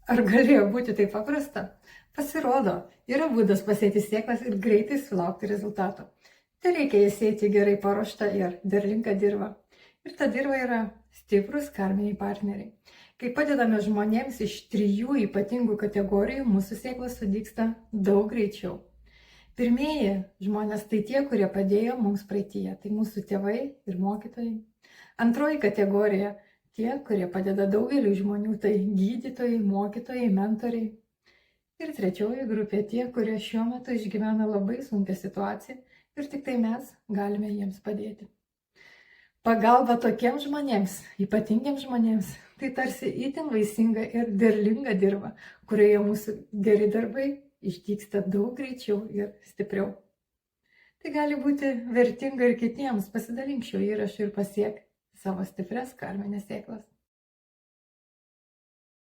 Ar galėjo būti taip paprasta? Pasirodo, yra būdas pasėti sėklas ir greitai sulaukti rezultato. Tai reikia įsėti gerai paruoštą ir derlingą dirvą. Ir ta dirva yra stiprus karminiai partneriai. Kai padedame žmonėms iš 3 ypatingų kategorijų, mūsų sėklos sudygsta daug greičiau. Pirmieji žmonės tai tie, kurie padėjo mums praeityje, tai mūsų tėvai ir mokytojai. Antroji kategorija - tie, kurie padeda daugeliu žmonių, tai gydytojai, mokytojai, mentoriai. Ir trečioji grupė - tie, kurie šiuo metu išgyvena labai sunkią situaciją ir tik tai mes galime jiems padėti. Pagalba tokiems žmonėms, ypatingiems žmonėms, tai tarsi itin vaisinga ir derlinga dirva, kurioje mūsų geri darbai išdygsta daug greičiau ir stipriau. Tai gali būti vertinga ir kitiems, pasidalink šiuo įrašu ir pasiek savo stiprias karmines sėklas.